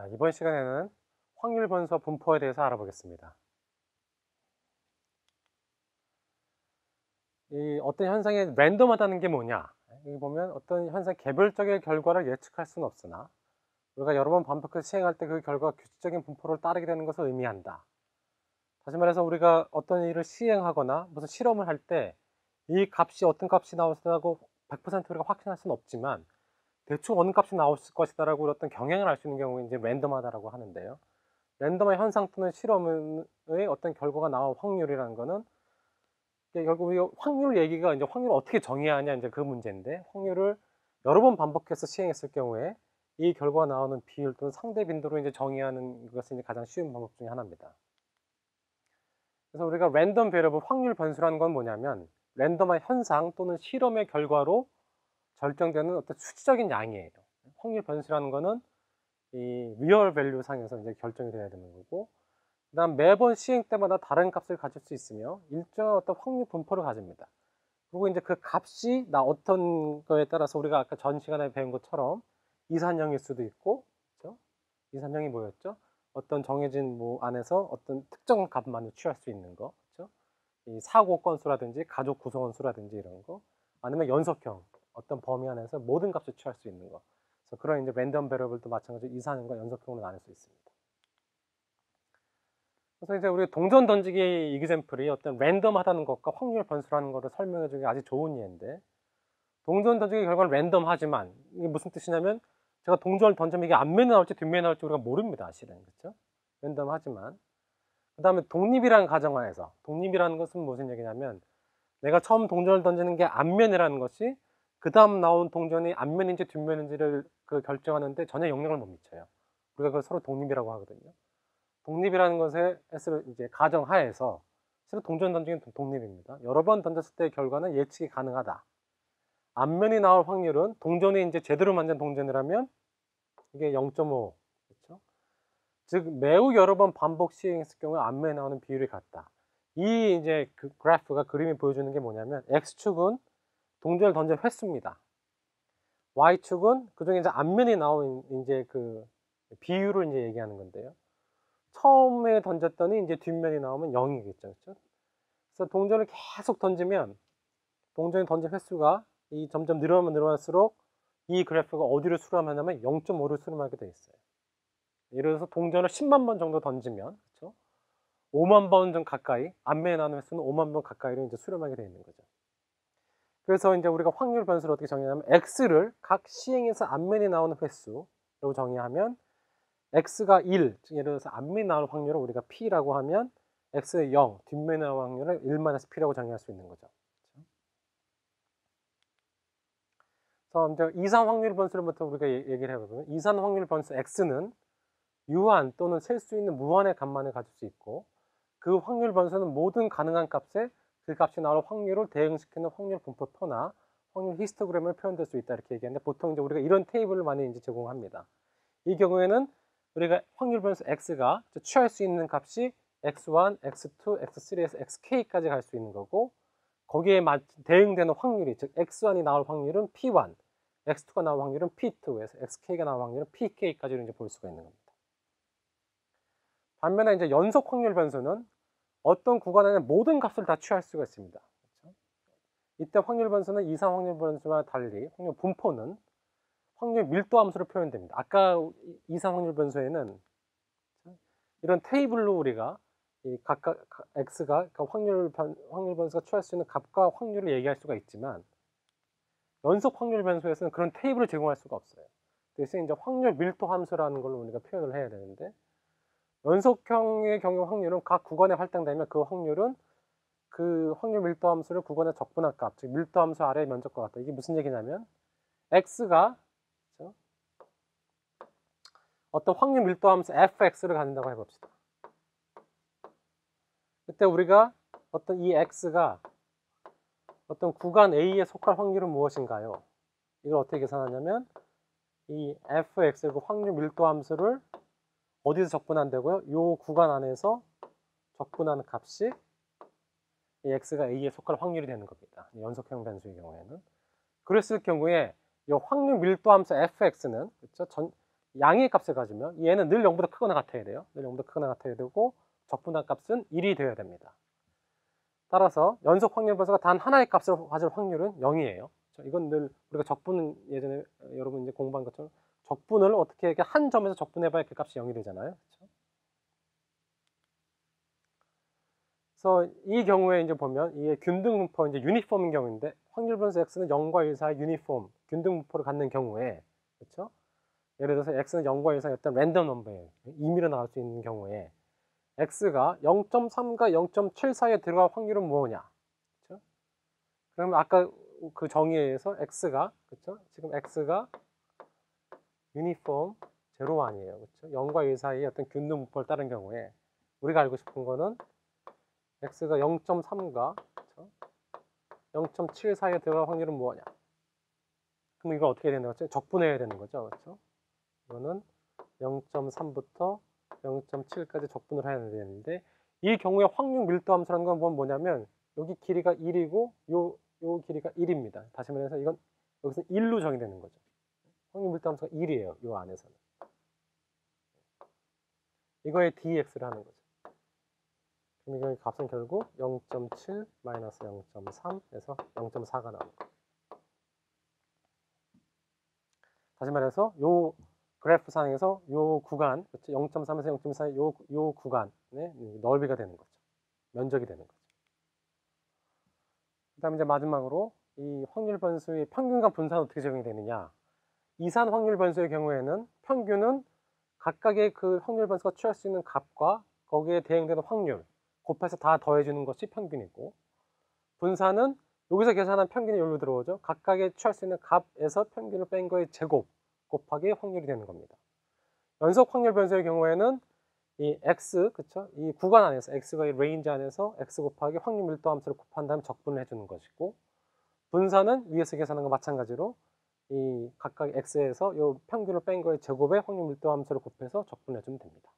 자, 이번 시간에는 확률 분석 분포에 대해서 알아보겠습니다. 이 어떤 현상이 랜덤하다는 게 뭐냐? 여기 보면 어떤 현상 개별적인 결과를 예측할 수는 없으나 우리가 여러 번 반복해서 시행할 때 그 결과가 규칙적인 분포를 따르게 되는 것을 의미한다. 다시 말해서 우리가 어떤 일을 시행하거나 무슨 실험을 할 때 이 값이 어떤 값이 나오다고 100% 우리가 확신할 수는 없지만 대충 어느 값이 나올 것이다라고 어떤 경향을 알 수 있는 경우에 이제 랜덤하다라고 하는데요. 랜덤한 현상 또는 실험의 어떤 결과가 나올 확률이라는 거는 이게 결국 우리가 확률 얘기가 이제 확률을 어떻게 정해야 하냐 이제 그 문제인데, 확률을 여러 번 반복해서 시행했을 경우에 이 결과가 나오는 비율 또는 상대 빈도로 이제 정의하는 것이 이제 가장 쉬운 방법 중에 하나입니다. 그래서 우리가 랜덤 베리어블 확률 변수라는 건 뭐냐면 랜덤한 현상 또는 실험의 결과로 결정되는 어떤 수치적인 양이에요. 확률 변수라는 거는 이 리얼 밸류 상에서 이제 결정이 돼야 되는 거고, 그다음 매번 시행 때마다 다른 값을 가질 수 있으며 일정한 어떤 확률 분포를 가집니다. 그리고 이제 그 값이 어떤 거에 따라서 우리가 아까 전 시간에 배운 것처럼 이산형일 수도 있고, 그렇죠? 이산형이 뭐였죠? 어떤 정해진 안에서 어떤 특정 값만을 취할 수 있는 거, 그렇죠? 이 사고 건수라든지 가족 구성원 수라든지 이런 거, 아니면 연속형 어떤 범위 안에서 모든 값을 취할 수 있는 거. 그래서 그런 이제 랜덤 베리어블도 마찬가지로 이산형과 연속형으로 나눌 수 있습니다. 그래서 이제 우리 동전 던지기 이그젬플이 어떤 랜덤하다는 것과 확률 변수라는 것을 설명해 주기 아주 좋은 예인데, 동전 던지기 결과는 랜덤하지만 이게 무슨 뜻이냐면 제가 동전을 던지면 이게 앞면에 나올지 뒷면에 나올지 우리가 모릅니다, 실은. 그렇죠? 랜덤하지만 그 다음에 독립이라는 가정하에서, 독립이라는 것은 무슨 얘기냐면 내가 처음 동전을 던지는 게 앞면이라는 것이 그 다음 나온 동전이 앞면인지 뒷면인지를 결정하는데 전혀 영향을 못 미쳐요. 우리가 그걸 서로 독립이라고 하거든요. 독립이라는 것에 이제 가정하에서 실은 동전 던지기는 독립입니다. 여러 번 던졌을 때의 결과는 예측이 가능하다. 앞면이 나올 확률은 동전이 이제 제대로 만든 동전이라면 이게 0.5, 그렇죠? 즉 매우 여러 번 반복 시행했을 경우에 앞면에 나오는 비율이 같다. 이 이제 그 그래프가, 그림이 보여주는 게 뭐냐면 x축은 동전을 던진 횟수입니다. y축은 그중에 이제 앞면이 나온 이제 그 비율을 이제 얘기하는 건데요. 처음에 던졌더니 이제 뒷면이 나오면 0이겠죠. 그렇죠? 그래서 동전을 계속 던지면 동전이 던진 횟수가 점점 늘어나면 늘어날수록 이 그래프가 어디를 수렴하냐면 0.5를 수렴하게 돼 있어요. 예를 들어서 동전을 10만 번 정도 던지면, 그렇죠? 5만 번 좀 가까이, 앞면에 나오는 횟수는 5만 번 가까이로 이제 수렴하게 돼 있는 거죠. 그래서 이제 우리가 확률 변수를 어떻게 정의하냐면 x를 각 시행에서 앞면이 나오는 횟수라고 정의하면 x가 1, 즉 예를 들어서 앞면이 나올 확률을 우리가 p라고 하면 x의 0, 뒷면이 나올 확률을 1-p라고 정의할 수 있는 거죠. 그래서 이제 이산 확률 변수로부터 우리가 얘기를 해보면, 이산 확률 변수 x는 유한 또는 셀 수 있는 무한의 값만을 가질 수 있고, 그 확률 변수는 모든 가능한 값에 그 값이 나올 확률을 대응시키는 확률 분포 표나 확률 히스토그램을 표현될 수 있다, 이렇게 얘기하는데, 보통 이제 우리가 이런 테이블을 많이 이제 제공합니다. 이 경우에는 우리가 확률 변수 x가 취할 수 있는 값이 x1, x2, x3에서 xk까지 갈 수 있는 거고, 거기에 대응되는 확률이, 즉 x1이 나올 확률은 p1, x2가 나올 확률은 p2에서 xk가 나올 확률은 pk까지로 이제 볼 수가 있는 겁니다. 반면에 이제 연속 확률 변수는 어떤 구간 안에 모든 값을 다 취할 수가 있습니다. 그렇죠? 이때 확률 변수는 이상 확률 변수와 달리 확률 분포는 확률 밀도 함수로 표현됩니다. 아까 이상 확률 변수에는 이런 테이블로 우리가 이 각각 x가 확률 변수가 취할 수 있는 값과 확률을 얘기할 수가 있지만, 연속 확률 변수에서는 그런 테이블을 제공할 수가 없어요. 대신 이제 확률 밀도 함수라는 걸로 우리가 표현을 해야 되는데, 연속형의 경우 확률은 각 구간에 할당되면 그 확률은 그 확률 밀도 함수를 구간의 적분한 값, 즉 밀도 함수 아래의 면적과 같다. 이게 무슨 얘기냐면 x가, 그렇죠? 어떤 확률 밀도 함수 fx를 가진다고 해봅시다. 그때 우리가 어떤 이 x가 어떤 구간 A에 속할 확률은 무엇인가요? 이걸 어떻게 계산하냐면 이 fx, 그 확률 밀도 함수를 어디서 적분한다고요? 이 구간 안에서 적분하는 값이 이 x가 A에 속할 확률이 되는 겁니다. 연속형 변수의 경우에는. 그랬을 경우에 이 확률 밀도 함수 fx는, 그렇죠? 양의 값을 가지면 얘는 늘 0보다 크거나 같아야 돼요. 늘 0보다 크거나 같아야 되고 적분한 값은 1이 되어야 됩니다. 따라서 연속 확률 변수가 단 하나의 값을 가질 확률은 0이에요. 이건 늘 우리가 적분은 예전에 여러분 이제 공부한 것처럼 적분을 어떻게 이렇게 한 점에서 적분해봐야 그 값이 0이 되잖아요. 그렇죠? 그래서 이 경우에 이제 보면 이게 균등분포 이제 유니폼인 경우인데 확률 변수 x는 0과 1 사이 유니폼 균등분포를 갖는 경우에 그렇죠? 예를 들어서 x는 0과 1 사이 어떤 랜덤 넘버에 임의로 나올 수 있는 경우에 x가 0.3과 0.7 사이에 들어갈 확률은 뭐냐? 그렇죠? 그러면 아까 그 정의에 의해서 x가 그렇죠? 지금 x가 유니폼 제로가 아니에요. 그렇죠? 0과 1 사이에 어떤 균등분포를 따른 경우에 우리가 알고 싶은 거는 x가 0.3과 그렇죠? 0.7 사이에 들어갈 확률은 뭐냐? 그럼 이거 어떻게 되는 거죠? 적분해야 되는 거죠. 그렇죠? 이거는 0.3부터 0.7까지 적분을 해야 되는데 이 경우에 확률 밀도 함수라는 건 뭐냐면 여기 길이가 1이고 요 길이가 1입니다. 다시 말해서 이건 여기서 1로 정의되는 거죠. 확률 밀도 함수가 1이에요. 요 안에서는. 이거에 dx를 하는 거죠. 그럼 이거의 값은 결국 0.7 마이너스 0.3에서 0.4가 나오는 거예요. 다시 말해서 요 그래프 상에서 요 구간, 그렇죠? 0.3에서 0.4의 요 구간의 넓이가 되는 거죠. 면적이 되는 거죠. 그 다음에 이제 마지막으로 이 확률 변수의 평균과 분산은 어떻게 적용이 되느냐. 이산 확률 변수의 경우에는 평균은 각각의 그 확률 변수가 취할 수 있는 값과 거기에 대응되는 확률 곱해서 다 더해주는 것이 평균이고, 분산은 여기서 계산한 평균이 여기로 들어오죠. 각각의 취할 수 있는 값에서 평균을 뺀 거의 제곱 곱하기 확률이 되는 겁니다. 연속 확률 변수의 경우에는 이 x, 그쵸? 이 구간 안에서, x가 이 레인지 안에서 x 곱하기 확률 밀도 함수를 곱한 다음에 적분을 해주는 것이고, 분산은 위에서 계산한 거 마찬가지로 이 각각 x에서 이 평균을 뺀 거의 제곱에 확률 밀도 함수를 곱해서 적분해주면 됩니다.